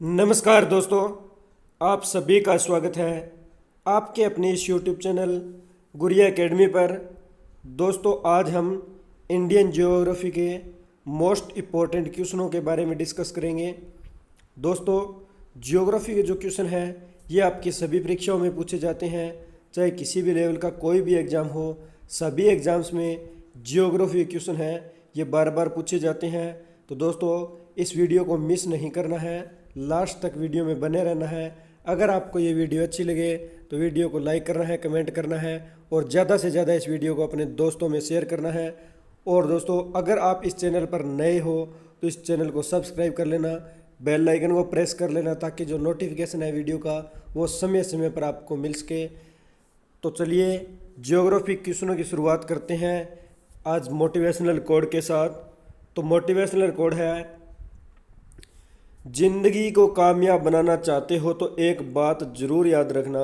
नमस्कार दोस्तों, आप सभी का स्वागत है आपके अपने इस यूट्यूब चैनल गुरिया एकेडमी पर। दोस्तों, आज हम इंडियन ज्योग्राफी के मोस्ट इम्पोर्टेंट क्वेश्चनों के बारे में डिस्कस करेंगे। दोस्तों, ज्योग्राफी के जो क्वेश्चन हैं ये आपकी सभी परीक्षाओं में पूछे जाते हैं, चाहे किसी भी लेवल का कोई भी एग्ज़ाम हो। सभी एग्ज़ाम्स में ज्योग्राफी के क्वेश्चन हैं ये बार बार पूछे जाते हैं। तो दोस्तों, इस वीडियो को मिस नहीं करना है, लास्ट तक वीडियो में बने रहना है। अगर आपको ये वीडियो अच्छी लगे तो वीडियो को लाइक करना है, कमेंट करना है और ज़्यादा से ज़्यादा इस वीडियो को अपने दोस्तों में शेयर करना है। और दोस्तों, अगर आप इस चैनल पर नए हो तो इस चैनल को सब्सक्राइब कर लेना, बेल आइकन को प्रेस कर लेना ताकि जो नोटिफिकेशन है वीडियो का वो समय समय पर आपको मिल सके। तो चलिए ज्योग्राफी क्वेश्चनों की शुरुआत करते हैं आज मोटिवेशनल कोड के साथ। तो मोटिवेशनल कोड है, जिंदगी को कामयाब बनाना चाहते हो तो एक बात जरूर याद रखना।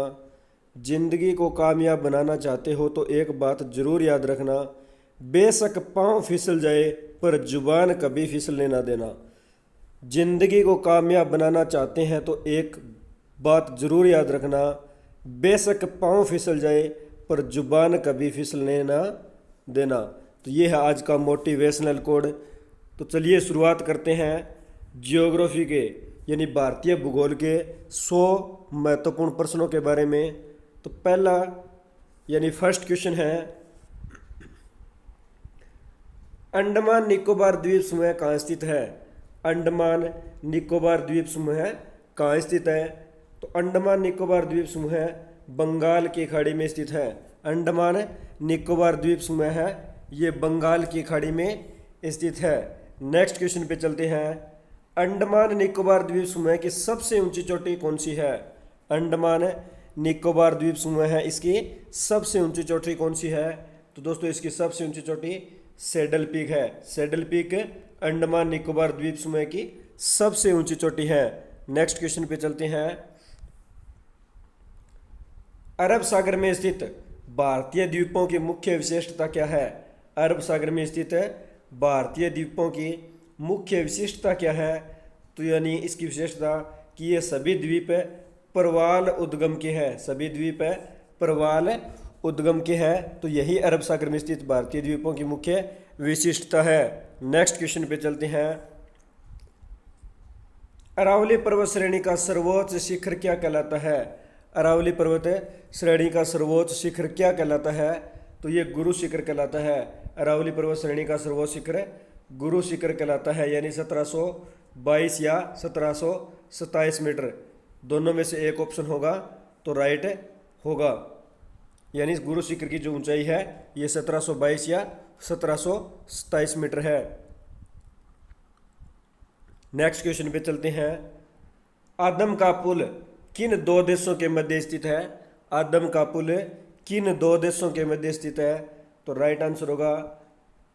जिंदगी को कामयाब बनाना चाहते हो तो एक बात जरूर याद रखना, बेशक पाँव फिसल जाए पर जुबान कभी फिसलने ना देना। जिंदगी को कामयाब बनाना चाहते हैं तो एक बात जरूर याद रखना, बेशक पाँव फिसल जाए पर जुबान कभी फिसलने ना देना। तो ये है आज का मोटिवेशनल कोड। तो चलिए शुरुआत करते हैं जियोग्राफी के यानी भारतीय भूगोल के 100 महत्वपूर्ण प्रश्नों के बारे में। तो पहला यानी फर्स्ट क्वेश्चन है, अंडमान निकोबार द्वीप समूह कहाँ स्थित है? अंडमान निकोबार द्वीप समूह कहाँ स्थित है? तो अंडमान निकोबार द्वीप समूह बंगाल की खाड़ी में स्थित है। अंडमान निकोबार द्वीप समूह है ये बंगाल की खाड़ी में स्थित है। नेक्स्ट क्वेश्चन पे चलते हैं, अंडमान निकोबार द्वीप समूह की सबसे ऊंची चोटी कौन सी है? अंडमान निकोबार द्वीप समूह है इसकी सबसे ऊंची चोटी कौन सी है? तो दोस्तों, इसकी सबसे ऊंची चोटी सैडल पीक है। सैडल पीक अंडमान निकोबार द्वीप समूह की सबसे ऊंची चोटी है। नेक्स्ट क्वेश्चन पे चलते हैं, अरब सागर में स्थित भारतीय द्वीपों की मुख्य विशेषता क्या है? अरब सागर में स्थित भारतीय द्वीपों की मुख्य विशिष्टता क्या है? तो यानी इसकी विशेषता कि ये सभी द्वीप प्रवाल उद्गम के हैं। सभी द्वीप प्रवाल उद्गम के हैं। तो यही अरब सागर में स्थित भारतीय द्वीपों की मुख्य विशिष्टता है। नेक्स्ट क्वेश्चन पे चलते हैं, अरावली पर्वत श्रेणी का सर्वोच्च शिखर क्या कहलाता है? अरावली पर्वत श्रेणी का सर्वोच्च शिखर क्या कहलाता है? तो ये गुरु शिखर कहलाता है। अरावली पर्वत श्रेणी का सर्वोच्च शिखर गुरु शिखर कहलाता है, यानी 1722 या 1727 मीटर, दोनों में से एक ऑप्शन होगा तो राइट होगा। यानी इस गुरु शिखर की जो ऊंचाई है ये 1722 या 1727 मीटर है। नेक्स्ट क्वेश्चन पे चलते हैं, आदम का पुल किन दो देशों के मध्य स्थित है? आदम का पुल किन दो देशों के मध्य स्थित है? तो राइट आंसर होगा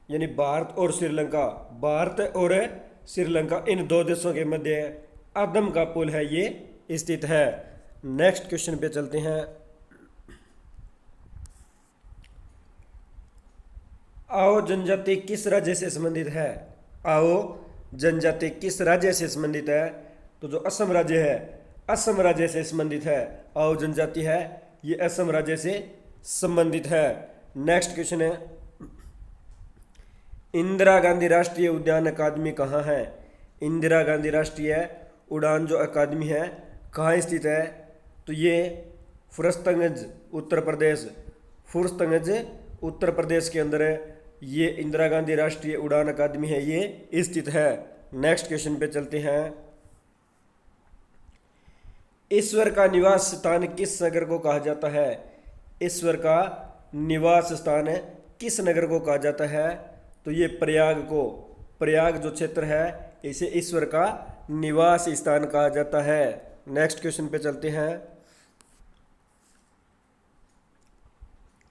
यानी भारत और श्रीलंका। भारत और श्रीलंका इन दो देशों के मध्य आदम का पुल है ये स्थित है। नेक्स्ट क्वेश्चन पे चलते हैं, आओ जनजाति किस राज्य से संबंधित है? आओ जनजाति किस राज्य से संबंधित है? तो जो असम राज्य है, असम राज्य से संबंधित है। आओ जनजाति है ये असम राज्य से संबंधित है। नेक्स्ट क्वेश्चन है, इंदिरा गांधी राष्ट्रीय उद्यान अकादमी कहाँ है? इंदिरा गांधी राष्ट्रीय उड़ान जो अकादमी है कहाँ स्थित है? तो ये फुरस्तगंज उत्तर प्रदेश, फुरस्तगंज उत्तर प्रदेश के अंदर ये इंदिरा गांधी राष्ट्रीय उड़ान अकादमी है ये स्थित है। नेक्स्ट क्वेश्चन पे चलते हैं, ईश्वर का निवास स्थान किस नगर को कहा जाता है? ईश्वर का निवास स्थान किस नगर को कहा जाता है? तो ये प्रयाग को, प्रयाग जो क्षेत्र है इसे ईश्वर का निवास स्थान कहा जाता है। नेक्स्ट क्वेश्चन पे चलते हैं,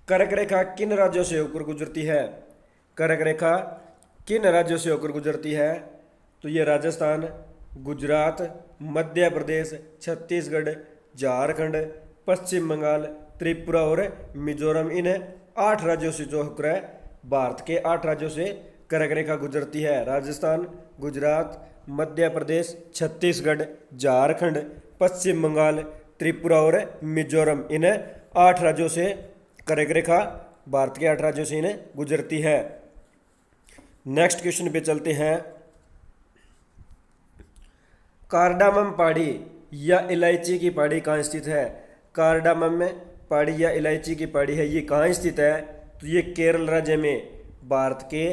कर्क रेखा किन राज्यों से होकर गुजरती है? कर्क रेखा किन राज्यों से होकर गुजरती है? तो ये राजस्थान, गुजरात, मध्य प्रदेश, छत्तीसगढ़, झारखंड, पश्चिम बंगाल, त्रिपुरा और मिजोरम, इन 8 राज्यों से जो होकर भारत के 8 राज्यों से कर्क रेखा गुजरती है। राजस्थान, गुजरात, मध्य प्रदेश, छत्तीसगढ़, झारखंड, पश्चिम बंगाल, त्रिपुरा और मिजोरम। इन 8 राज्यों से कर्क रेखा भारत के 8 राज्यों से इन्हें गुजरती है। नेक्स्ट क्वेश्चन पे चलते हैं। कार्डामम पहाड़ी या इलायची की पहाड़ी कहाँ स्थित है? कार्डामम में पहाड़ी या इलायची की पहाड़ी है, ये कहाँ स्थित है? तो ये केरल राज्य में, भारत के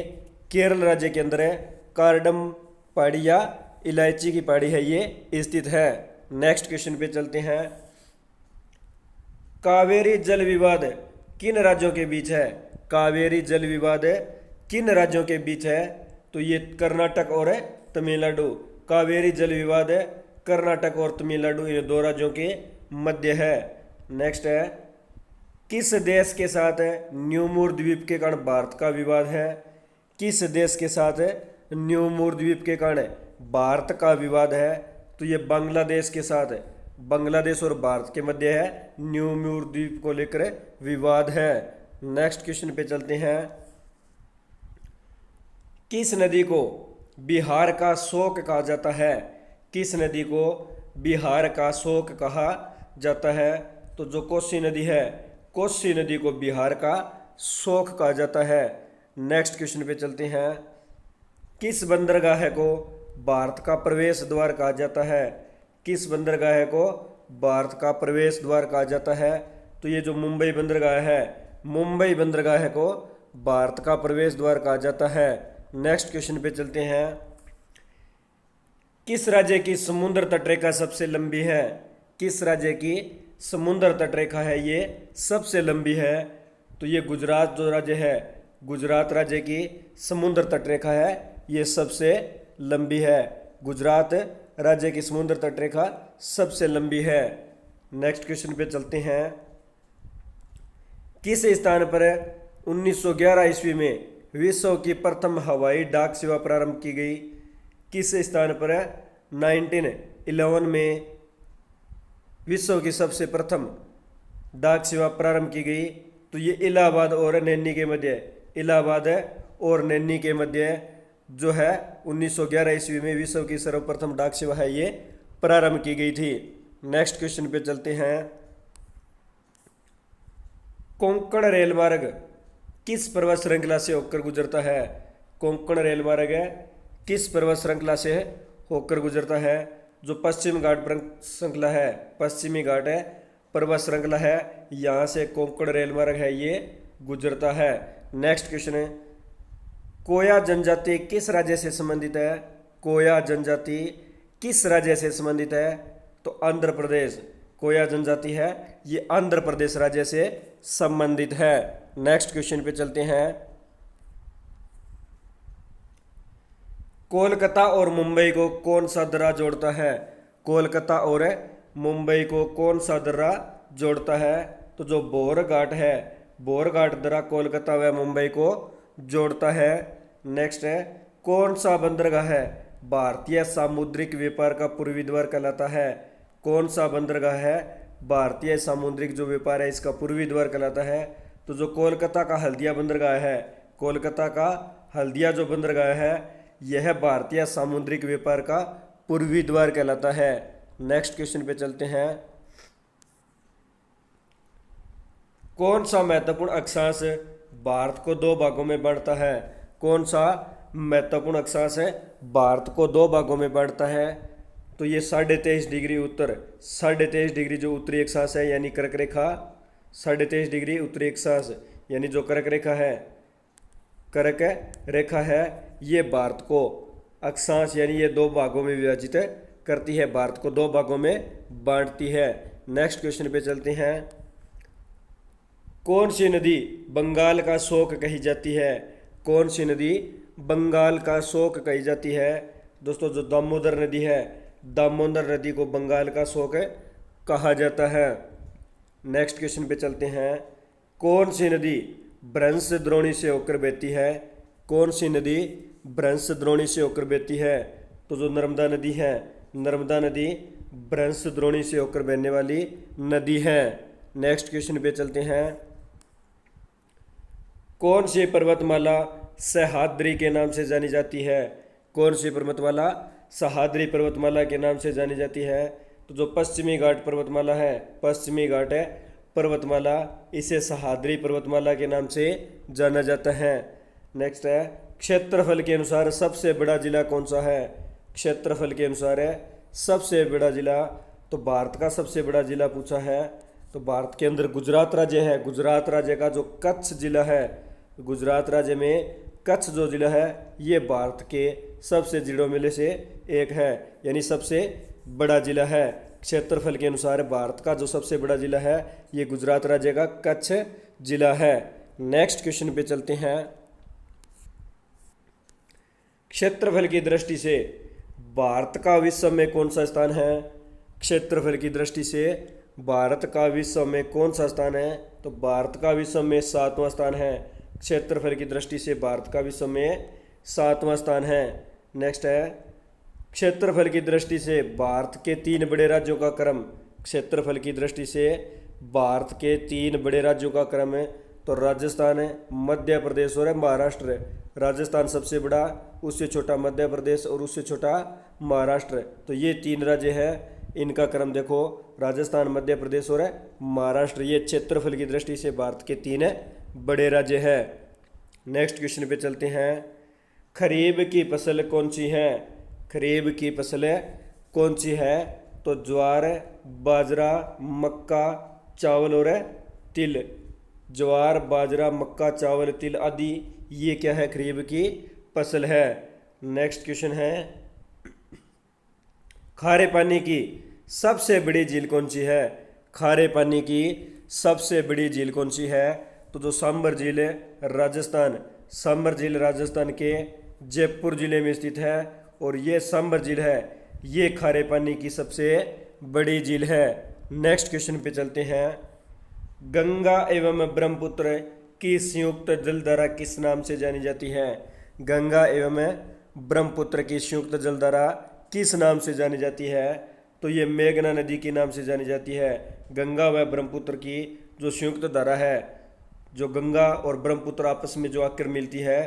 केरल राज्य के अंदर है। कार्डम पहाड़ी या इलायची की पहाड़ी है, ये स्थित है। नेक्स्ट क्वेश्चन पे चलते हैं। कावेरी जल विवाद किन राज्यों के बीच है? कावेरी जल विवाद किन राज्यों के बीच है? तो ये कर्नाटक और तमिलनाडु। कावेरी जल विवाद कर्नाटक और तमिलनाडु, ये 2 राज्यों के मध्य है। नेक्स्ट है, किस देश के साथ न्यूमूर द्वीप के कारण भारत का विवाद है? किस देश के साथ न्यूमूर द्वीप के कारण भारत का विवाद है? तो ये बांग्लादेश के साथ है। बांग्लादेश और भारत के मध्य है न्यूमूर द्वीप को लेकर विवाद है। नेक्स्ट क्वेश्चन पे चलते हैं। किस नदी को बिहार का शोक कहा जाता है? किस नदी को बिहार का शोक कहा जाता है? तो जो कोसी नदी है, कोसी नदी को बिहार का शोक कहा जाता है। नेक्स्ट क्वेश्चन पे चलते हैं। किस बंदरगाह को भारत का प्रवेश द्वार कहा जाता है? किस बंदरगाह को भारत का प्रवेश द्वार कहा जाता है? तो ये जो मुंबई बंदरगाह है, मुंबई बंदरगाह को भारत का प्रवेश द्वार कहा जाता है। नेक्स्ट क्वेश्चन पे चलते हैं। किस राज्य की समुद्र तटरेखा सबसे लंबी है? किस राज्य की समुद्र तटरेखा है ये सबसे लंबी है? तो ये गुजरात जो राज्य है, गुजरात राज्य की समुद्र तटरेखा है, ये सबसे लंबी है। गुजरात राज्य की समुद्र तटरेखा सबसे लंबी है। नेक्स्ट क्वेश्चन पे चलते हैं। किस स्थान पर 1911 ईस्वी में विश्व की प्रथम हवाई डाक सेवा प्रारंभ की गई? किस स्थान पर 1911 में विश्व की सबसे प्रथम डाक सेवा प्रारंभ की गई? तो ये इलाहाबाद और नैनी के मध्य, इलाहाबाद और नैनी के मध्य जो है 1911 ईस्वी में विश्व की सर्वप्रथम डाक सेवा है, ये प्रारंभ की गई थी। नेक्स्ट क्वेश्चन पे चलते हैं। कोंकण रेल मार्ग किस पर्वत श्रृंखला से होकर गुजरता है? कोंकण रेल मार्ग किस पर्वत श्रृंखला से होकर गुजरता है? जो पश्चिम घाट श्रृंखला है, पश्चिमी घाट है पर्वत श्रृंखला है, यहाँ से कोंकण रेल मार्ग है, ये गुजरता है। नेक्स्ट क्वेश्चन है। कोया जनजाति किस राज्य से संबंधित है? कोया जनजाति किस राज्य से संबंधित है? तो आंध्र प्रदेश। कोया जनजाति है, ये आंध्र प्रदेश राज्य से संबंधित है। नेक्स्ट क्वेश्चन पे चलते हैं। कोलकाता और मुंबई को कौन सा दर्रा जोड़ता है? कोलकाता और मुंबई को कौन सा दर्रा जोड़ता है? तो जो बोर घाट है, बोर घाट दर्रा कोलकाता व मुंबई को जोड़ता है। नेक्स्ट है, कौन सा बंदरगाह है भारतीय सामुद्रिक व्यापार का पूर्वी द्वार कहलाता है? कौन सा बंदरगाह है भारतीय सामुद्रिक जो व्यापार है इसका पूर्वी द्वार कहलाता है? तो जो कोलकाता का हल्दिया बंदरगाह है, कोलकाता का हल्दिया जो बंदरगाह है, यह भारतीय सामुद्रिक व्यापार का पूर्वी द्वार कहलाता है। नेक्स्ट क्वेश्चन पे चलते हैं। कौन सा महत्वपूर्ण अक्षांश भारत को 2 भागों में बांटता है? कौन सा महत्वपूर्ण अक्षांश है भारत को 2 भागों में बांटता है? तो ये 23.5 डिग्री उत्तर, 23.5 डिग्री जो उत्तरी अक्षांश है यानी कर्क रेखा, 23.5 डिग्री उत्तरी अक्षांश यानी जो कर्क रेखा है, कर्क रेखा है, ये भारत को अक्षांश यानी ये 2 भागों में विभाजित करती है, भारत को 2 भागों में बांटती है। नेक्स्ट क्वेश्चन पे चलते हैं। कौन सी नदी बंगाल का शोक कही जाती है? कौन सी नदी बंगाल का शोक कही जाती है? दोस्तों जो दामोदर नदी है, दामोदर नदी को बंगाल का शोक कहा जाता है। नेक्स्ट क्वेश्चन पे चलते हैं। कौन सी नदी भ्रंश द्रोणी से होकर बहती है? कौन सी नदी भ्रंश द्रोणी से होकर बहती है? तो जो नर्मदा नदी है, नर्मदा नदी भ्रंश द्रोणी से होकर बहने वाली नदी है। नेक्स्ट क्वेश्चन पे चलते हैं। कौन सी पर्वतमाला सह्याद्री के नाम से जानी जाती है? कौन सी पर्वतमाला सह्याद्री पर्वतमाला के नाम से जानी जाती है? तो जो पश्चिमी घाट पर्वतमाला है, पश्चिमी घाट है पर्वतमाला, इसे सह्याद्री पर्वतमाला के नाम से जाना जाता है। नेक्स्ट है, क्षेत्रफल के अनुसार सबसे बड़ा जिला कौन सा है? क्षेत्रफल के अनुसार है सबसे बड़ा जिला, तो भारत का सबसे बड़ा जिला पूछा है, तो भारत के अंदर गुजरात राज्य है। गुजरात राज्य का जो कच्छ जिला है, गुजरात राज्य में कच्छ जो जिला है ये भारत के सबसे जिलों में से एक है, यानी सबसे बड़ा जिला है। क्षेत्रफल के अनुसार भारत का जो सबसे बड़ा जिला है ये गुजरात राज्य का कच्छ जिला है। नेक्स्ट क्वेश्चन पे चलते हैं। क्षेत्रफल की दृष्टि से भारत का विश्व में कौन सा स्थान है? क्षेत्रफल की दृष्टि से भारत का विश्व में कौन सा स्थान है? तो भारत का विश्व में 7वां स्थान है। क्षेत्रफल की दृष्टि से भारत का विश्व में 7वां स्थान है। नेक्स्ट है, क्षेत्रफल की दृष्टि से भारत के 3 बड़े राज्यों का क्रम। क्षेत्रफल की दृष्टि से भारत के 3 बड़े राज्यों का क्रम है, तो राजस्थान है, मध्य प्रदेश और महाराष्ट्र। राजस्थान सबसे बड़ा, उससे छोटा मध्य प्रदेश और उससे छोटा महाराष्ट्र। तो ये 3 राज्य है, इनका क्रम देखो, राजस्थान, मध्य प्रदेश और महाराष्ट्र। ये क्षेत्रफल की दृष्टि से भारत के 3 बड़े राज्य है। नेक्स्ट क्वेश्चन पे चलते हैं। खरीफ की फसल कौन सी है? खरीफ की फसल कौन सी है? तो ज्वार, बाजरा, मक्का, चावल और तिल। ज्वार, बाजरा, मक्का, चावल, तिल आदि ये क्या है? खरीफ की फसल है। नेक्स्ट क्वेश्चन है, खारे पानी की सबसे बड़ी झील कौन सी है? खारे पानी की सबसे बड़ी झील कौन सी है? तो जो सांबर झील है, राजस्थान, सांबर झील राजस्थान के जयपुर जिले में स्थित है, और ये सांबर झील है, ये खारे पानी की सबसे बड़ी झील है। नेक्स्ट क्वेश्चन पे चलते हैं। गंगा एवं ब्रह्मपुत्र की संयुक्त जलधारा किस नाम से जानी जाती है? गंगा एवं ब्रह्मपुत्र की संयुक्त जलधारा किस नाम से जानी जाती है? तो ये मेघना नदी के नाम से जानी जाती है। गंगा व ब्रह्मपुत्र की जो संयुक्त धारा है, जो गंगा और ब्रह्मपुत्र आपस में जो आकर मिलती है,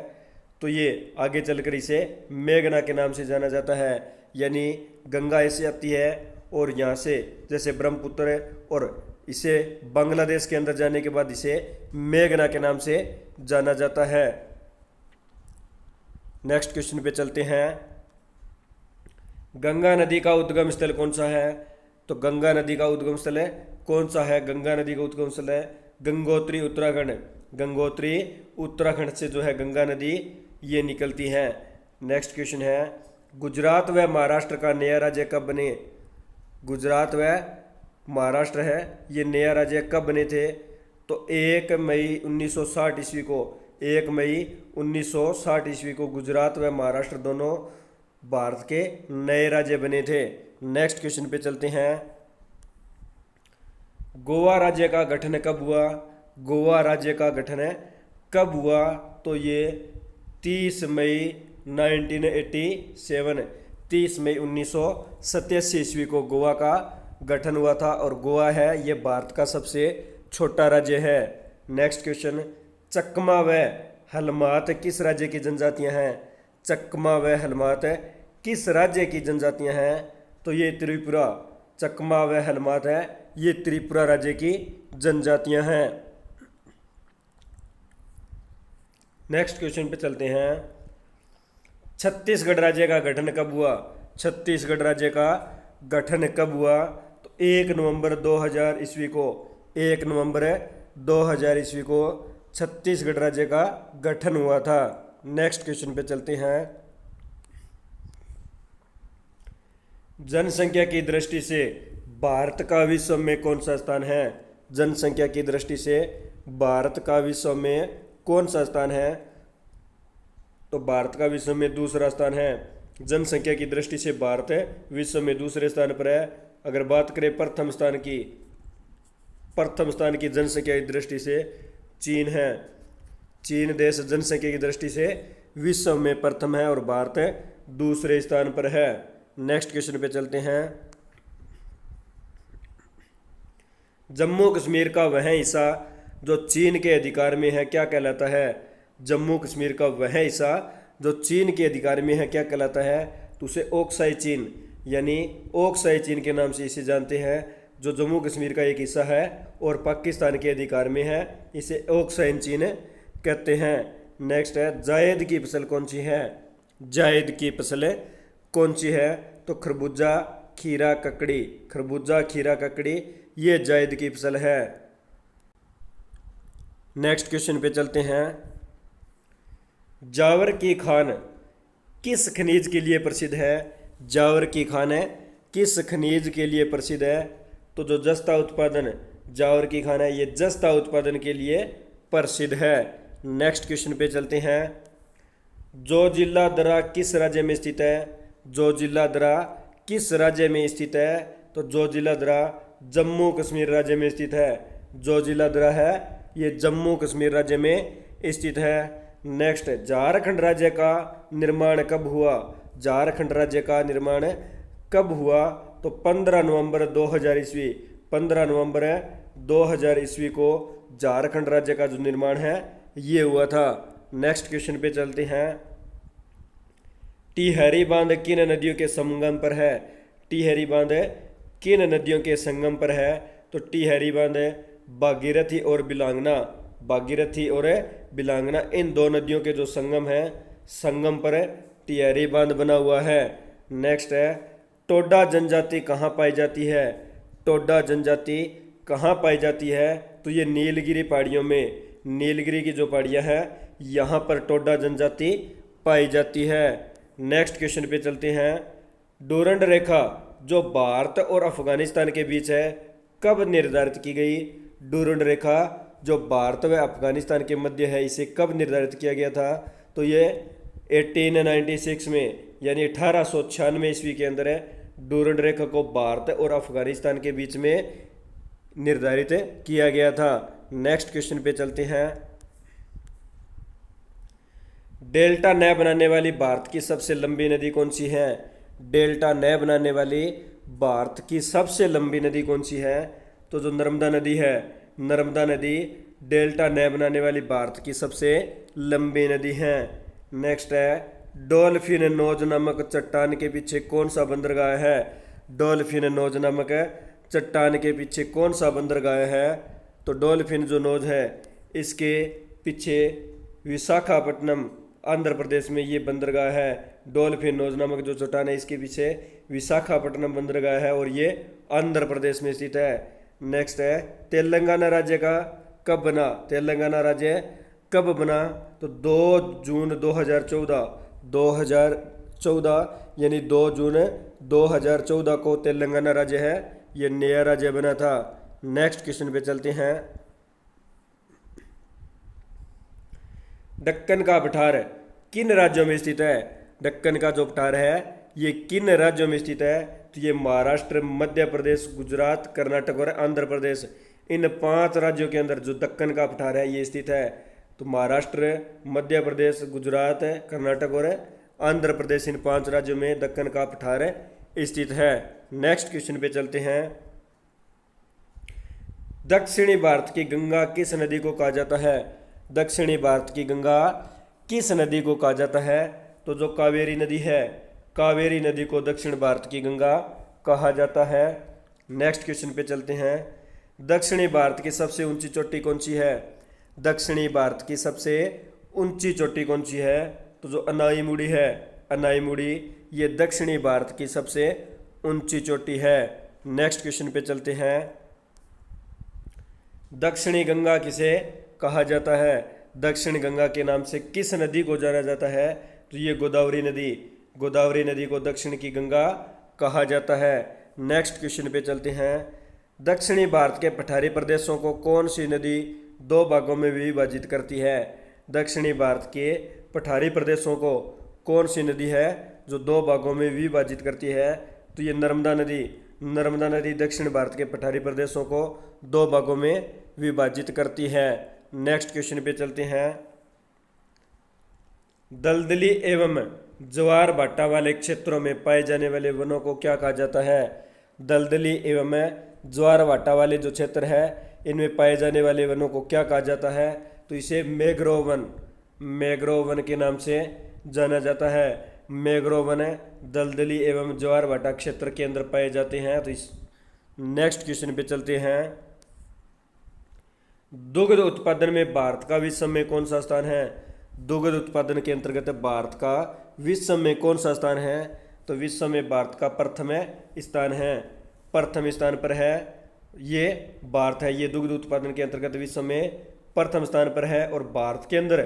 तो ये आगे चलकर इसे मेघना के नाम से जाना जाता है। यानी गंगा ऐसे आती है और यहाँ से जैसे ब्रह्मपुत्र है, और इसे बांग्लादेश के अंदर जाने के बाद इसे मेघना के नाम से जाना जाता है। नेक्स्ट क्वेश्चन पे चलते हैं। गंगा नदी का उद्गम स्थल कौन सा है? तो गंगा नदी का उद्गम स्थल है कौन सा है? गंगा नदी का उद्गम स्थल है गंगोत्री, उत्तराखंड। गंगोत्री उत्तराखंड से जो है गंगा नदी ये निकलती है। नेक्स्ट क्वेश्चन है, गुजरात व महाराष्ट्र का नया राज्य कब बने? गुजरात व महाराष्ट्र है, ये नया राज्य कब बने थे? तो 1 मई 1960 ईस्वी को, 1 मई 1960 ईस्वी को गुजरात व महाराष्ट्र दोनों भारत के नए राज्य बने थे। नेक्स्ट क्वेश्चन पे चलते हैं। गोवा राज्य का गठन कब हुआ? गोवा राज्य का गठन कब हुआ? तो ये 30 मई 1987, 30 मई 1987 ईस्वी को गोवा का गठन हुआ था, और गोवा है ये भारत का सबसे छोटा राज्य है। नेक्स्ट क्वेश्चन, चकमा व हलमात किस राज्य की जनजातियां हैं? चकमा व हलमात किस राज्य की जनजातियां हैं? तो ये त्रिपुरा, चकमा व हलमात है ये त्रिपुरा राज्य की जनजातियां हैं। नेक्स्ट क्वेश्चन पे चलते हैं। छत्तीसगढ़ राज्य का गठन कब हुआ? छत्तीसगढ़ राज्य का गठन कब हुआ? तो 1 नवंबर 2000 ईस्वी को, 1 नवंबर 2000 ईस्वी को छत्तीसगढ़ राज्य का गठन हुआ था। नेक्स्ट क्वेश्चन पे चलते हैं। जनसंख्या की दृष्टि से भारत का विश्व में कौन सा स्थान है? जनसंख्या की दृष्टि से भारत का विश्व में कौन सा स्थान है? तो भारत का विश्व में दूसरा स्थान है। जनसंख्या की दृष्टि से भारत विश्व में दूसरे स्थान पर है। अगर बात करें प्रथम स्थान की, प्रथम स्थान की जनसंख्या की दृष्टि से चीन है। चीन देश जनसंख्या की दृष्टि से विश्व में प्रथम है और भारत दूसरे स्थान पर है। नेक्स्ट क्वेश्चन पे चलते हैं। जम्मू कश्मीर का वह हिस्सा जो चीन के अधिकार में है क्या कहलाता है? जम्मू कश्मीर का वह हिस्सा जो चीन के अधिकार में है क्या कहलाता है, तो उसे ओक्साई चीन यानी ओक्साई चीन के नाम से इसे जानते हैं। जो जम्मू कश्मीर का एक हिस्सा है और पाकिस्तान के अधिकार में है, इसे ओक्साई चीन कहते हैं। नेक्स्ट है जायद की फसल कौन सी है, जायद की फसल कौन सी है, तो खरबूजा खीरा ककड़ी, खरबूजा खीरा ककड़ी ये जायद की फसल है। नेक्स्ट क्वेश्चन पे चलते हैं। जावर की खान किस खनिज के लिए प्रसिद्ध है, जावर की खान है किस खनिज के लिए प्रसिद्ध है, तो जो जस्ता उत्पादन जावर की खान है ये जस्ता उत्पादन के लिए प्रसिद्ध है। नेक्स्ट क्वेश्चन पे चलते हैं। जो जिला दरा किस राज्य में स्थित है, जो जिला दरा किस राज्य में स्थित है, तो जो जिला दरा जम्मू कश्मीर राज्य में स्थित है, जो जिला दरा है ये जम्मू कश्मीर राज्य में स्थित है। नेक्स्ट झारखंड राज्य का निर्माण कब हुआ, झारखंड राज्य का निर्माण कब हुआ, तो 15 नवंबर 2000 ईस्वी, 15 नवंबर 2000 ईस्वी को झारखंड राज्य का जो निर्माण है ये हुआ था। नेक्स्ट क्वेश्चन पे चलते हैं। टिहरी बांध किन नदियों के संगम पर है, टिहरी बांध किन नदियों के संगम पर है, तो टिहरी बांध भागीरथी और बिलांगना, भागीरथी और बिलांगना इन दो नदियों के जो संगम है, संगम पर टिहरी बांध बना हुआ है। नेक्स्ट है टोडा जनजाति कहाँ पाई जाती है, टोडा जनजाति कहाँ पाई जाती है, तो ये नीलगिरी पहाड़ियों में, नीलगिरी की जो पहाड़ियाँ हैं यहाँ पर टोडा जनजाति पाई जाती है। नेक्स्ट क्वेश्चन पे चलते हैं। डूरंड रेखा जो भारत और अफगानिस्तान के बीच है कब निर्धारित की गई, डूरंड रेखा जो भारत व अफगानिस्तान के मध्य है इसे कब निर्धारित किया गया था, तो ये 1896 में यानी 1896 ईस्वी के अंदर डूरंड रेखा को भारत और अफगानिस्तान के बीच में निर्धारित किया गया था। नेक्स्ट क्वेश्चन पे चलते हैं। डेल्टा नय बनाने वाली भारत की सबसे लंबी नदी कौन सी है, डेल्टा नय बनाने वाली भारत की सबसे लंबी नदी कौन सी है, तो जो नर्मदा नदी है, नर्मदा नदी डेल्टा नय बनाने वाली भारत की सबसे लंबी नदी है। नेक्स्ट है डॉल्फिन नोज नामक चट्टान के पीछे कौन सा बंदरगाह है, डॉल्फिन नोज नामक चट्टान के पीछे कौन सा बंदरगाह है, तो डॉल्फिन जो नोज है इसके पीछे विशाखापट्टनम आंध्र प्रदेश में ये बंदरगाह है। डॉल्फिन नोज नामक जो चट्टान है इसके पीछे विशाखापट्टनम बंदरगाह है और ये आंध्र प्रदेश में स्थित है। नेक्स्ट है तेलंगाना राज्य का कब बना, तेलंगाना राज्य कब बना, तो 2 जून 2014, 2014 यानी 2 जून 2014 को तेलंगाना राज्य है ये नया राज्य बना था। नेक्स्ट क्वेश्चन पे चलते हैं। दक्कन का पठार किन राज्यों में स्थित है, दक्कन का जो पठार है ये किन राज्यों में स्थित है, तो ये महाराष्ट्र, मध्य प्रदेश, गुजरात, कर्नाटक और आंध्र प्रदेश इन 5 राज्यों के अंदर जो दक्कन का पठार है ये स्थित है। तो महाराष्ट्र, मध्य प्रदेश, गुजरात, कर्नाटक और आंध्र प्रदेश इन 5 राज्यों में दक्कन का पठार स्थित है। नेक्स्ट क्वेश्चन पे चलते हैं। दक्षिणी भारत की गंगा किस नदी को कहा जाता है, दक्षिणी भारत की गंगा किस नदी को कहा जाता है, तो जो कावेरी नदी है, कावेरी नदी को दक्षिण भारत की गंगा कहा जाता है। नेक्स्ट क्वेश्चन पे चलते हैं। दक्षिणी भारत की सबसे ऊंची चोटी कौन सी है, दक्षिणी भारत की सबसे ऊंची चोटी कौन सी है, तो जो अनाईमुड़ी है, अनाईमुड़ी ये दक्षिणी भारत की सबसे ऊंची चोटी है। नेक्स्ट क्वेश्चन पे चलते हैं। दक्षिणी गंगा किसे कहा जाता है, दक्षिण गंगा के नाम से किस नदी को जाना जाता है, तो ये गोदावरी नदी, गोदावरी नदी को दक्षिण की गंगा कहा जाता है। नेक्स्ट क्वेश्चन पे चलते हैं। दक्षिणी भारत के पठारी प्रदेशों को कौन सी नदी 2 भागों में विभाजित करती है, दक्षिणी भारत के पठारी प्रदेशों को कौन सी नदी है जो 2 भागों में विभाजित करती है, तो ये नर्मदा नदी, नर्मदा नदी दक्षिण भारत के पठारी प्रदेशों को 2 भागों में विभाजित करती है। नेक्स्ट क्वेश्चन पे चलते हैं। दलदली एवं ज्वार भाटा वाले क्षेत्रों में पाए जाने वाले वनों को क्या कहा जाता है, दलदली एवं ज्वार भाटा वाले जो क्षेत्र है इनमें पाए जाने वाले वनों को क्या कहा जाता है, तो इसे मैंग्रोव वन, मैंग्रोव वन के नाम से जाना जाता है। मैंग्रोव वन दलदली एवं ज्वार भाटा क्षेत्र के अंदर पाए जाते हैं। तो इस नेक्स्ट क्वेश्चन पे चलते हैं। दुग्ध उत्पादन में भारत का विश्व में कौन सा स्थान है? दुग्ध उत्पादन के अंतर्गत भारत का विश्व में कौन सा स्थान है? तो विश्व में भारत का प्रथम स्थान है। प्रथम स्थान पर है ये भारत है। ये दुग्ध उत्पादन के अंतर्गत विश्व में प्रथम स्थान पर है। और भारत के अंदर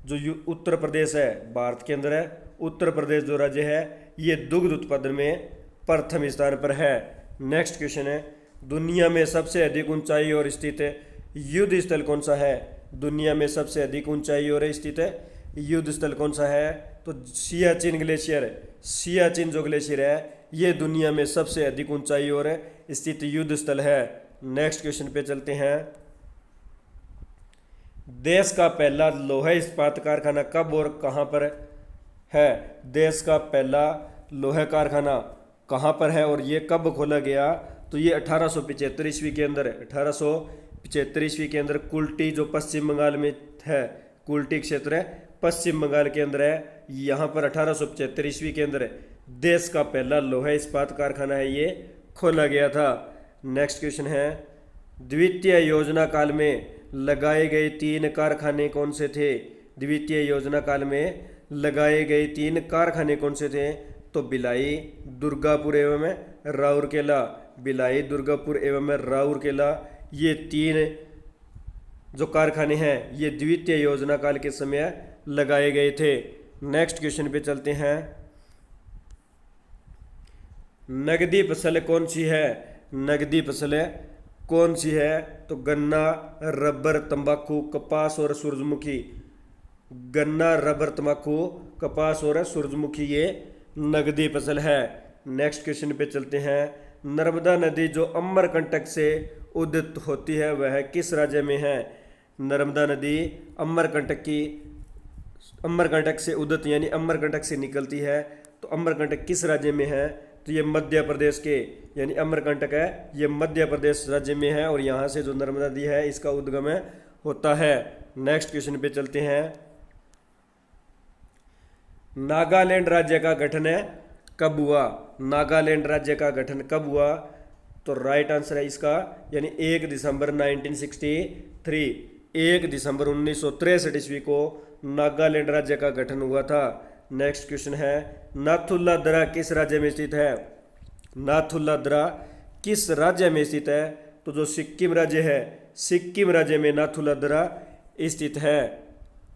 जो उत्तर प्रदेश है, भारत के अंदर है उत्तर प्रदेश जो राज्य है, ये दुग्ध उत्पादन में प्रथम स्थान पर है। नेक्स्ट क्वेश्चन है, दुनिया में सबसे अधिक ऊंचाई और स्थित युद्ध स्थल कौन सा है? दुनिया में सबसे अधिक ऊंचाई और स्थित युद्ध स्थल कौन सा है? तो सियाचिन ग्लेशियर। सियाचिन जो ग्लेशियर है ये दुनिया में सबसे अधिक ऊंचाई और स्थित युद्ध स्थल है। नेक्स्ट क्वेश्चन पे चलते हैं। देश का पहला लोहा इस्पात कारखाना कब और कहां पर है? देश का पहला लोहा कारखाना कहां पर है और ये कब खोला गया? तो ये 1875 ईस्वी के अंदर, 1875 ईस्वी के अंदर कुल्टी जो पश्चिम बंगाल में है, कुल्टी क्षेत्र है पश्चिम बंगाल के अंदर है, यहाँ पर 1875 ईस्वी के अंदर देश का पहला लोहा इस्पात कारखाना है ये खोला गया था। नेक्स्ट क्वेश्चन है, द्वितीय योजना काल में लगाए गए 3 कारखाने कौन से थे? द्वितीय योजना काल में लगाए गए 3 कारखाने कौन से थे? तो भिलाई, दुर्गापुर एवं राउरकेला। भिलाई, दुर्गापुर एवं राउरकेला, ये 3 जो कारखाने हैं ये द्वितीय योजना काल के समय लगाए गए थे। नेक्स्ट क्वेश्चन पे चलते हैं। नगदी फसल कौन सी है? नगदी फसल कौन सी है? तो गन्ना, रबर, तंबाकू, कपास और सूरजमुखी। गन्ना, रबर, तंबाकू, कपास और सूरजमुखी ये नगदी फसल है। नेक्स्ट क्वेश्चन पे चलते हैं। नर्मदा नदी जो अमरकंटक से उद्गत होती है वह किस राज्य में है? नर्मदा नदी अमरकंटक से उद्गत यानी अमरकंटक से निकलती है। तो अमरकंटक किस राज्य में है? तो ये मध्य प्रदेश के, यानी अमरकंटक है ये मध्य प्रदेश राज्य में है और यहाँ से जो नर्मदा नदी है इसका उद्गम होता है। नेक्स्ट क्वेश्चन पे चलते हैं। नागालैंड राज्य का गठन कब हुआ? नागालैंड राज्य का गठन कब हुआ? तो राइट आंसर है इसका यानी 1 दिसंबर 1963। 1 दिसंबर 1963 ईस्वी को नागालैंड राज्य का गठन हुआ था। नेक्स्ट क्वेश्चन है, नाथुला दर्रा किस राज्य में स्थित है? नाथुला दर्रा किस राज्य में स्थित है? तो जो सिक्किम राज्य है, सिक्किम राज्य में नाथुला दर्रा स्थित है।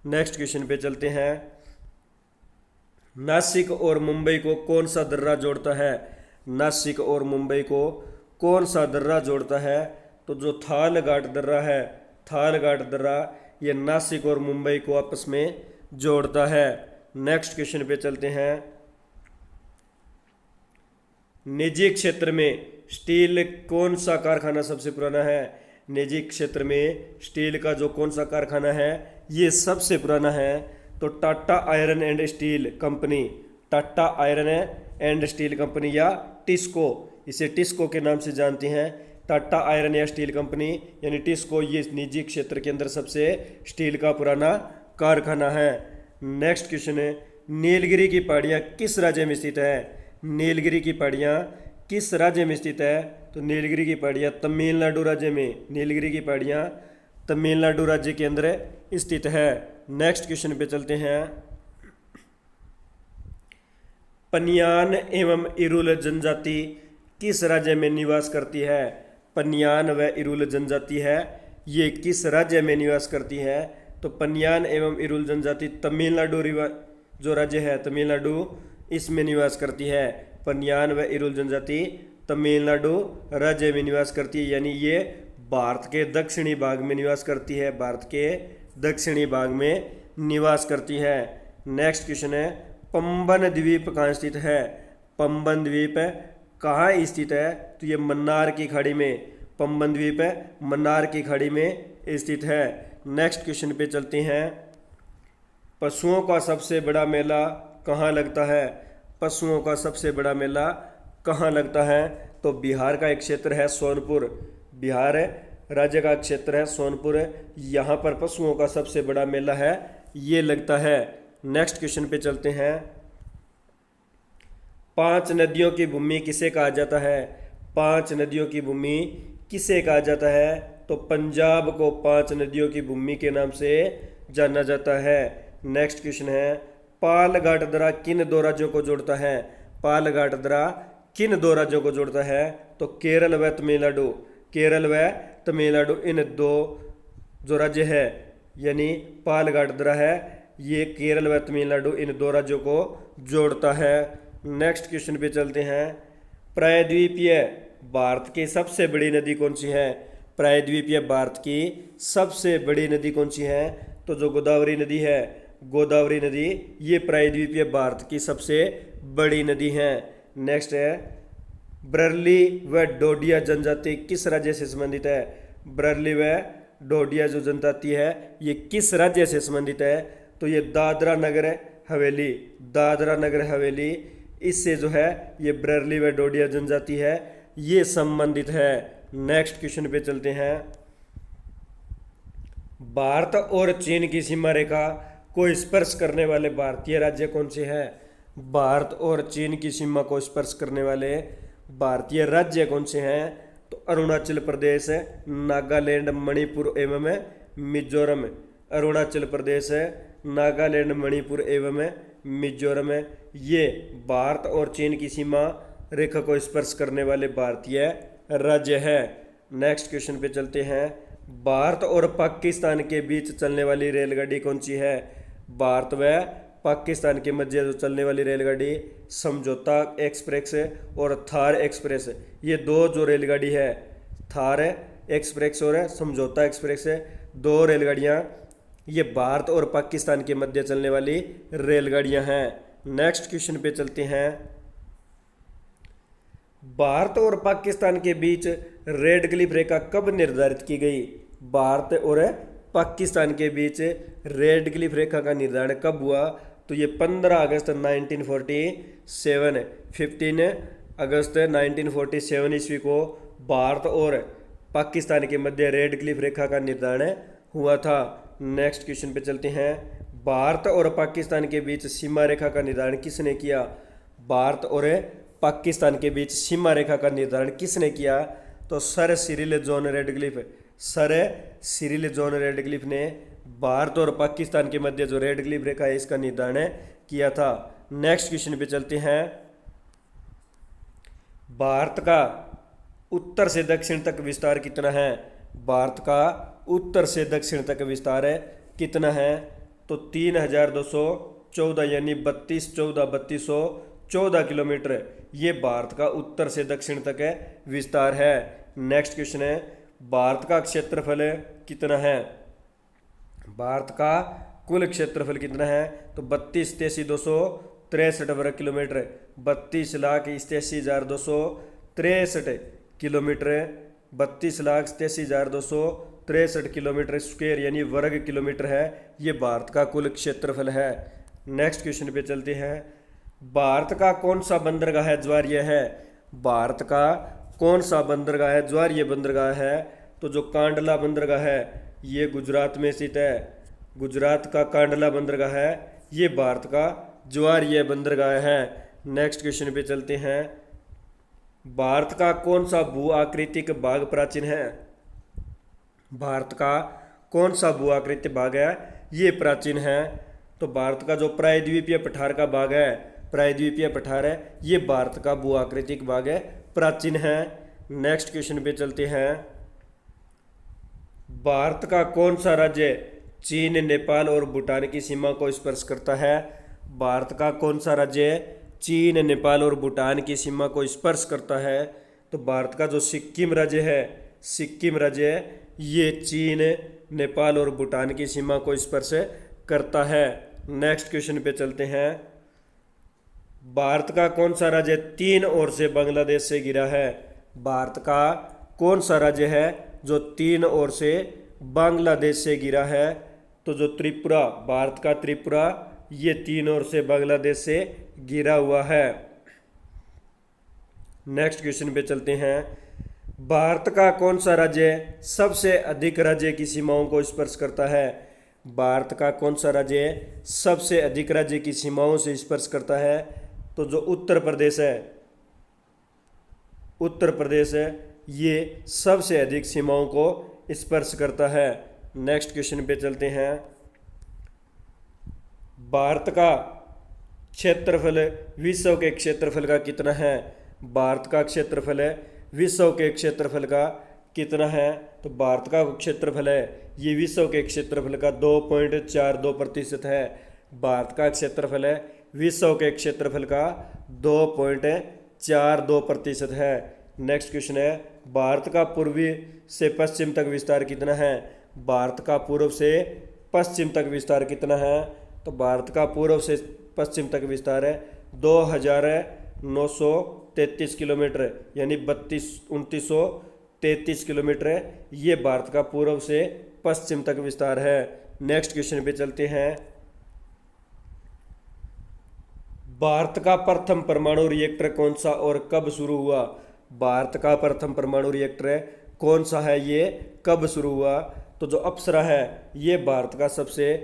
नेक्स्ट क्वेश्चन पे चलते हैं। नासिक और मुंबई को कौन सा दर्रा जोड़ता है? नासिक और मुंबई को कौन सा दर्रा जोड़ता है? तो जो थाल घाट दर्रा है, थाल घाट दर्रा ये नासिक और मुंबई को आपस में जोड़ता है। नेक्स्ट क्वेश्चन पे चलते हैं। निजी क्षेत्र में स्टील कौन सा कारखाना सबसे पुराना है? निजी क्षेत्र में स्टील का जो कौन सा कारखाना है ये सबसे पुराना है? तो Tata iron and steel company. Tata iron and steel company या टिस्को, इसे टिस्को के नाम से जानते हैं। टाटा आयरन या स्टील कंपनी यानी टिस्को, ये निजी क्षेत्र के अंदर सबसे स्टील का पुराना कारखाना है। नेक्स्ट क्वेश्चन है, नीलगिरी की पहाड़ियाँ किस राज्य में स्थित है? नीलगिरी की पहाड़ियाँ किस राज्य में स्थित है? तो नीलगिरी की पहाड़ियाँ तमिलनाडु राज्य में, नीलगिरी की पहाड़ियाँ तमिलनाडु राज्य के अंदर स्थित है। नेक्स्ट क्वेश्चन पे चलते हैं। पनियान एवं इरुल जनजाति किस राज्य में निवास करती है? पनियान व इरुल जनजाति है ये किस राज्य में निवास करती है? तो पनियान एवं इरुल जनजाति तमिलनाडु जो राज्य है तमिलनाडु इसमें निवास करती है। पनियान व इरुल जनजाति तमिलनाडु राज्य में निवास करती है, यानी ये भारत के दक्षिणी भाग में निवास करती है, भारत के दक्षिणी भाग में निवास करती है। नेक्स्ट क्वेश्चन है, पंबन द्वीप कहाँ स्थित है? पंबन द्वीप कहाँ स्थित है? तो ये मन्नार की खाड़ी में, पंबन द्वीप मन्नार की खाड़ी में स्थित है। नेक्स्ट क्वेश्चन पे चलते हैं। पशुओं का सबसे बड़ा मेला कहाँ लगता है? पशुओं का सबसे बड़ा मेला कहाँ लगता है? तो बिहार का एक क्षेत्र है सोनपुर, बिहार राज्य का क्षेत्र है सोनपुर, यहाँ पर पशुओं का सबसे बड़ा मेला है ये लगता है। नेक्स्ट क्वेश्चन पे चलते हैं। 5 नदियों की भूमि किसे कहा जाता है? 5 नदियों की भूमि किसे कहा जाता है? तो पंजाब को 5 नदियों की भूमि के नाम से जाना जाता है। नेक्स्ट क्वेश्चन है, पालघाट दर्रा किन दो राज्यों को जोड़ता है? पालघाट दर्रा किन दो राज्यों को जोड़ता है? तो केरल व तमिलनाडु। केरल व तमिलनाडु इन दो जो राज्य है यानी पालघाट दर्रा है, ये केरल व तमिलनाडु इन दो राज्यों को जोड़ता है। नेक्स्ट क्वेश्चन पे चलते हैं। प्रायद्वीपीय भारत की सबसे बड़ी नदी कौन सी है? प्रायद्वीपीय भारत की सबसे बड़ी नदी कौन सी है? तो जो गोदावरी नदी है, गोदावरी नदी ये प्रायद्वीपीय भारत की सबसे बड़ी नदी है। नेक्स्ट है, बरली व डोडिया जनजाति किस राज्य से संबंधित है? बरली व डोडिया जो जनजाति है ये किस राज्य से संबंधित है? तो ये दादरा नगर हवेली, दादरा नगर हवेली इससे जो है ये बरली व डोडिया जनजाति है ये संबंधित है। नेक्स्ट क्वेश्चन पे चलते हैं। भारत और चीन की सीमा रेखा को स्पर्श करने वाले भारतीय राज्य कौन से हैं? भारत और चीन की सीमा को स्पर्श करने वाले भारतीय राज्य कौन से हैं? तो अरुणाचल प्रदेश, नागालैंड, मणिपुर एवं मिजोरम। अरुणाचल प्रदेश, नागालैंड, मणिपुर एवं मिजोरम ये भारत और चीन की सीमा रेखा को स्पर्श करने वाले भारतीय राज्य है। नेक्स्ट क्वेश्चन पे चलते हैं। भारत और पाकिस्तान के बीच चलने वाली रेलगाड़ी कौन सी है? भारत व पाकिस्तान के मध्य जो चलने वाली रेलगाड़ी समझौता एक्सप्रेस और थार एक्सप्रेस, ये दो जो रेलगाड़ी है थार एक्सप्रेस और समझौता एक्सप्रेस, दो रेलगाड़ियाँ ये भारत और पाकिस्तान के मध्य चलने वाली रेलगाड़ियाँ हैं। नेक्स्ट क्वेश्चन पे चलते हैं। भारत और पाकिस्तान के बीच रेड क्लिफ रेखा कब निर्धारित की गई? भारत और पाकिस्तान के बीच रेड क्लिफ रेखा का निर्धारण कब हुआ? तो ये 15 अगस्त 1947, 15 अगस्त 1947 ईस्वी को भारत और पाकिस्तान के मध्य रेड क्लिफ रेखा का निर्धारण हुआ था। नेक्स्ट क्वेश्चन पे चलते हैं। भारत और पाकिस्तान के बीच सीमा रेखा का निर्धारण किसने किया? भारत और पाकिस्तान के बीच सीमा रेखा का निर्धारण किसने किया? तो sir Cyril John Radcliffe, sir Cyril John Radcliffe ने भारत और पाकिस्तान के मध्य जो रेडक्लिफ रेखा है इसका निर्धारण किया था। नेक्स्ट क्वेश्चन पे चलते हैं। भारत का उत्तर से दक्षिण तक विस्तार कितना है? भारत का उत्तर से दक्षिण तक विस्तार कितना है? तो 3214 यानी 3214 किलोमीटर ये भारत का उत्तर से दक्षिण तक विस्तार है। नेक्स्ट क्वेश्चन है, भारत का क्षेत्रफल कितना है? भारत का कुल क्षेत्रफल कितना है? तो 32,83,263 वर्ग किलोमीटर, 32,87,263 किलोमीटर, 32,87,263 किलोमीटर स्क्वायर यानी वर्ग किलोमीटर है ये भारत का कुल क्षेत्रफल है। नेक्स्ट क्वेश्चन पे चलते हैं। भारत का कौन सा बंदरगाह ज्वारीय है? भारत का कौन सा बंदरगाह ज्वारीय बंदरगाह है? तो जो कांडला बंदरगाह है ये गुजरात में स्थित है। गुजरात का कांडला बंदरगाह है ये भारत का ज्वारीय बंदरगाह है। नेक्स्ट क्वेश्चन पे चलते हैं। भारत का कौन सा भू आकृतिक भाग प्राचीन है? भारत का कौन सा भू आकृतिक भाग है ये प्राचीन है? तो भारत का जो प्रायद्वीपीय पठार का भाग है, प्रायद्वीपीय पठार है ये भारत का भू आकृतिक भाग है, प्राचीन है। नेक्स्ट क्वेश्चन पे चलते हैं। भारत का कौन सा राज्य चीन, नेपाल और भूटान की सीमा को स्पर्श करता है? भारत का कौन सा राज्य चीन, नेपाल और भूटान की सीमा को स्पर्श करता है? तो भारत का जो सिक्किम राज्य है, सिक्किम राज्य ये चीन, नेपाल और भूटान की सीमा को स्पर्श करता है। नेक्स्ट क्वेश्चन पे चलते हैं। भारत का कौन सा राज्य 3 ओर से बांग्लादेश से घिरा है? भारत का कौन सा राज्य है जो 3 ओर से बांग्लादेश से घिरा है? तो जो त्रिपुरा, भारत का त्रिपुरा ये 3 ओर से बांग्लादेश से घिरा हुआ है। नेक्स्ट क्वेश्चन पे चलते हैं। भारत का कौन सा राज्य सबसे अधिक राज्य की सीमाओं को स्पर्श करता है? भारत का कौन सा राज्य सबसे अधिक राज्य की सीमाओं से स्पर्श करता है? तो जो उत्तर प्रदेश है, उत्तर प्रदेश है, ये सबसे अधिक सीमाओं को स्पर्श करता है। नेक्स्ट क्वेश्चन पे चलते हैं। भारत का क्षेत्रफल विश्व के क्षेत्रफल का कितना है? भारत का क्षेत्रफल है विश्व के क्षेत्रफल का कितना है? तो भारत का क्षेत्रफल है ये विश्व के क्षेत्रफल का 2.42% है। भारत का क्षेत्रफल है विश्व के क्षेत्रफल का 2.42% है। नेक्स्ट क्वेश्चन है, भारत का पूर्वी से पश्चिम तक विस्तार कितना है? भारत का पूर्व से पश्चिम तक विस्तार कितना है? तो भारत का पूर्व से पश्चिम तक विस्तार है 2933 किलोमीटर, यानी 2933 किलोमीटर है। ये भारत का पूर्व से पश्चिम तक विस्तार है। नेक्स्ट क्वेश्चन पे चलते हैं। भारत का प्रथम परमाणु रिएक्टर कौन सा और कब शुरू हुआ? भारत का प्रथम परमाणु रिएक्टर कौन सा है, ये कब शुरू हुआ? तो जो अप्सरा है ये भारत का सबसे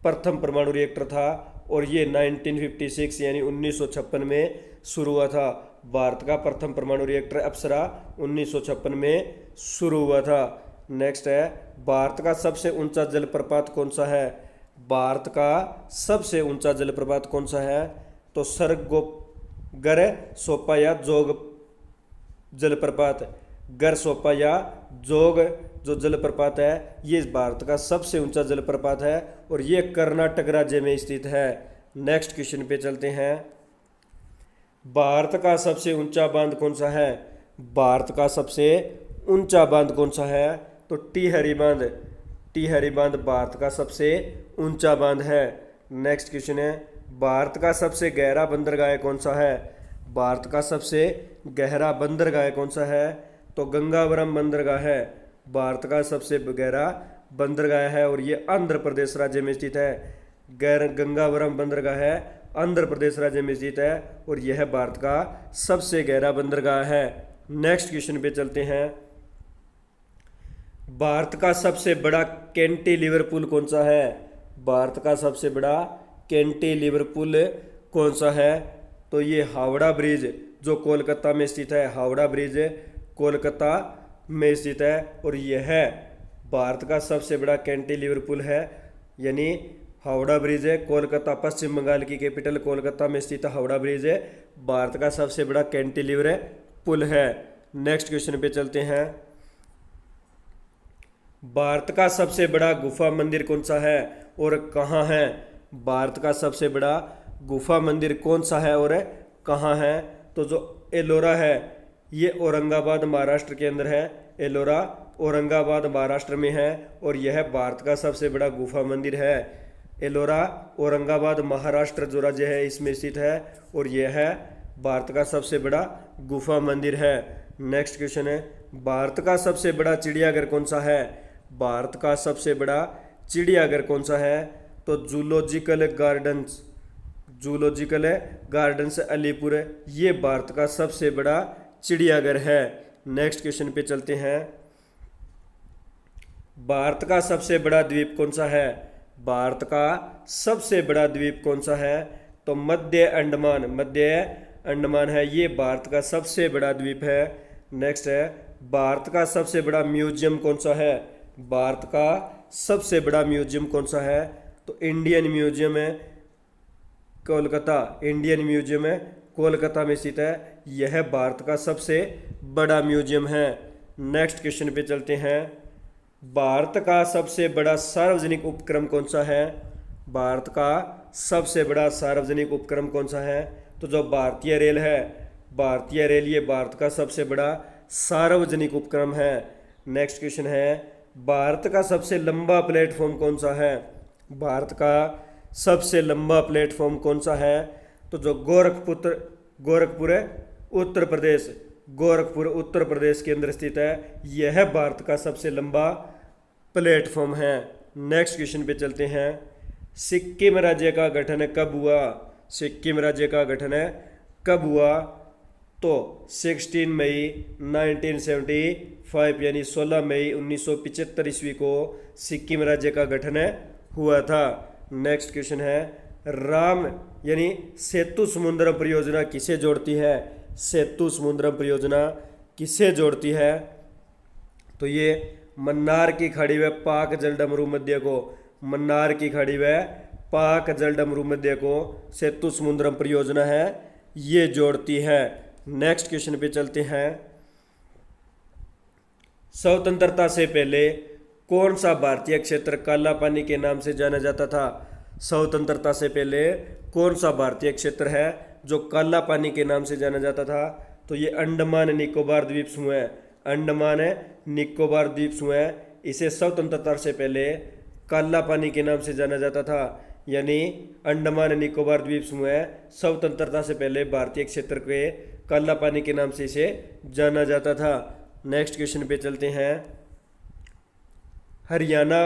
प्रथम परमाणु रिएक्टर था और ये 1956 यानी 1956 में शुरू हुआ था। भारत का प्रथम परमाणु रिएक्टर अप्सरा 1956 में शुरू हुआ था। नेक्स्ट है, भारत का सबसे ऊंचा जलप्रपात कौन सा है? भारत का सबसे ऊंचा जलप्रपात कौन सा है? तो सरगोगर सोपा या जोग जलप्रपात, गर सोपा या जोग जो जलप्रपात है ये भारत का सबसे ऊंचा जलप्रपात है और ये कर्नाटक राज्य में स्थित है। नेक्स्ट क्वेश्चन पे चलते हैं। भारत का सबसे ऊंचा बांध कौन सा है? भारत का सबसे ऊंचा बांध कौन सा है? तो टिहरी बांध, टिहरी बांध भारत का सबसे ऊंचा बांध है। नेक्स्ट क्वेश्चन है, भारत का सबसे गहरा बंदरगाह कौन सा है? भारत का सबसे गहरा बंदरगाह कौन सा है? तो गंगावरम बंदरगाह है, भारत का सबसे गहरा बंदरगाह है और ये आंध्र प्रदेश राज्य में स्थित है। गंगावरम बंदरगाह है आंध्र प्रदेश राज्य में स्थित है और यह भारत का सबसे गहरा बंदरगाह है। नेक्स्ट क्वेश्चन पे चलते हैं। भारत का सबसे बड़ा कैंटिलीवर पुल कौन सा है? भारत का सबसे बड़ा कैंटिलीवर पुल कौन सा है? तो ये हावड़ा ब्रिज जो कोलकाता में स्थित है, हावड़ा ब्रिज कोलकाता में स्थित है और यह भारत का सबसे बड़ा कैंटिलीवर पुल है, यानी हावड़ा ब्रिज है कोलकाता, पश्चिम बंगाल की कैपिटल कोलकाता में स्थित हावड़ा ब्रिज है भारत का सबसे बड़ा कैंटिलीवर पुल है। नेक्स्ट क्वेश्चन पे चलते हैं। भारत का सबसे बड़ा गुफा मंदिर कौन सा है और कहाँ है? भारत का सबसे बड़ा गुफा मंदिर कौन सा है और कहाँ है? तो जो एलोरा है ये औरंगाबाद महाराष्ट्र के अंदर है, एलोरा औरंगाबाद महाराष्ट्र में है और यह भारत का सबसे बड़ा गुफा मंदिर है। एलोरा औरंगाबाद महाराष्ट्र जो राज्य है इसमें स्थित है और यह है भारत का सबसे बड़ा गुफा मंदिर है। नेक्स्ट क्वेश्चन है, भारत का सबसे बड़ा चिड़ियाघर कौन सा है? भारत का सबसे बड़ा चिड़ियाघर कौन सा है? तो zoological gardens, zoological gardens Alipur, ये भारत का सबसे बड़ा चिड़ियाघर है। नेक्स्ट क्वेश्चन पे चलते हैं। भारत का सबसे बड़ा द्वीप कौन सा है? भारत का सबसे बड़ा द्वीप कौन सा है? तो मध्य अंडमान, मध्य अंडमान है, ये भारत का सबसे बड़ा द्वीप है। नेक्स्ट है, भारत का सबसे बड़ा म्यूजियम कौन सा है? भारत का सबसे बड़ा म्यूजियम कौन सा है? तो इंडियन म्यूजियम है कोलकाता, इंडियन म्यूजियम है कोलकाता में स्थित है, यह भारत का सबसे बड़ा म्यूजियम है। नेक्स्ट क्वेश्चन पे चलते हैं। भारत का सबसे बड़ा सार्वजनिक उपक्रम कौन सा है? भारत का सबसे बड़ा सार्वजनिक उपक्रम कौन सा है? तो जो भारतीय रेल है, भारतीय रेल ये भारत का सबसे बड़ा सार्वजनिक उपक्रम है। नेक्स्ट क्वेश्चन है, भारत का सबसे लंबा प्लेटफॉर्म कौन सा है? भारत का सबसे लंबा प्लेटफॉर्म कौन सा है? तो जो गोरखपुर है उत्तर प्रदेश, गोरखपुर उत्तर प्रदेश के अंदर स्थित है, यह भारत का सबसे लंबा प्लेटफॉर्म है। नेक्स्ट क्वेश्चन पे चलते हैं। सिक्किम राज्य का गठन कब हुआ? सिक्किम राज्य का गठन कब हुआ? तो 16 मई 1975 यानी 16 मई 1975 ईस्वी को सिक्किम राज्य का गठन हुआ था। नेक्स्ट क्वेश्चन है, राम यानी सेतु समुद्रम परियोजना किसे जोड़ती है? सेतु समुद्रम परियोजना किसे जोड़ती है? तो ये मन्नार की खाड़ी व पाक जलडमरू मध्य को, मन्नार की खाड़ी व पाक जलडमरू मध्य को सेतु समुद्रम परियोजना है ये जोड़ती है। नेक्स्ट क्वेश्चन पे चलते हैं। स्वतंत्रता से पहले कौन सा भारतीय क्षेत्र काला पानी के नाम से जाना जाता था? स्वतंत्रता से पहले कौन सा भारतीय क्षेत्र है जो काला पानी के नाम से जाना जाता था? तो ये अंडमान निकोबार द्वीप समूह है। अंडमान निकोबार द्वीप समूह है, इसे स्वतंत्रता से पहले काला पानी के नाम से जाना जाता था। यानी अंडमान निकोबार द्वीप समूह स्वतंत्रता से पहले भारतीय क्षेत्र के काला पानी के नाम से इसे जाना जाता था। नेक्स्ट क्वेश्चन पे चलते हैं। हरियाणा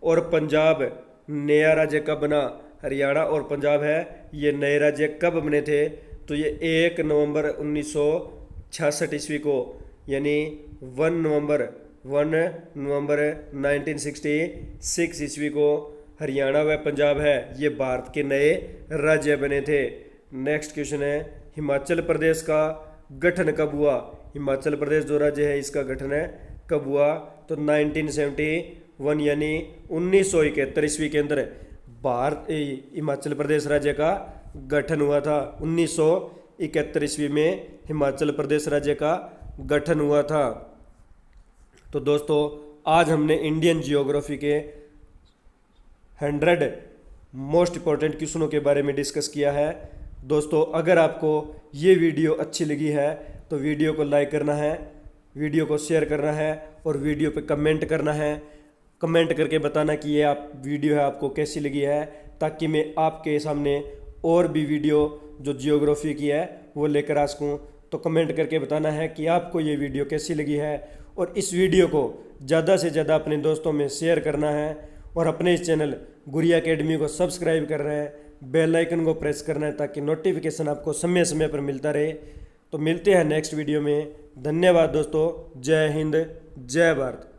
और पंजाब नया राज्य कब बना? हरियाणा और पंजाब है ये नए राज्य कब बने थे? तो ये 1 नवंबर 1966 ईस्वी को, यानी 1 नवंबर 1966 ईस्वी को हरियाणा व पंजाब है ये भारत के नए राज्य बने थे। नेक्स्ट क्वेश्चन है, हिमाचल प्रदेश का गठन कब हुआ? हिमाचल प्रदेश जो राज्य है इसका गठन कब हुआ? तो 1971 यानी 1971 ईस्वी के अंदर भारत हिमाचल प्रदेश राज्य का गठन हुआ था। 1971 ईस्वी में हिमाचल प्रदेश राज्य का गठन हुआ था। तो दोस्तों आज हमने इंडियन जियोग्राफी के 100 मोस्ट इम्पॉर्टेंट क्वेश्चनों के बारे में डिस्कस किया है। दोस्तों अगर आपको ये वीडियो अच्छी लगी है तो वीडियो को लाइक करना है, वीडियो को शेयर करना है और वीडियो पे कमेंट करना है। कमेंट करके बताना कि ये आप वीडियो है आपको कैसी लगी है, ताकि मैं आपके सामने और भी वीडियो जो जियोग्राफी की है वो लेकर आ सकूँ। तो कमेंट करके बताना है कि आपको ये वीडियो कैसी लगी है और इस वीडियो को ज़्यादा से ज़्यादा अपने दोस्तों में शेयर करना है और अपने इस चैनल गुरिया एकेडमी को सब्सक्राइब कर रहे हैं, बेल आइकन को प्रेस करना है ताकि नोटिफिकेशन आपको समय समय पर मिलता रहे। तो मिलते हैं नेक्स्ट वीडियो में। धन्यवाद दोस्तों। जय हिंद, जय भारत।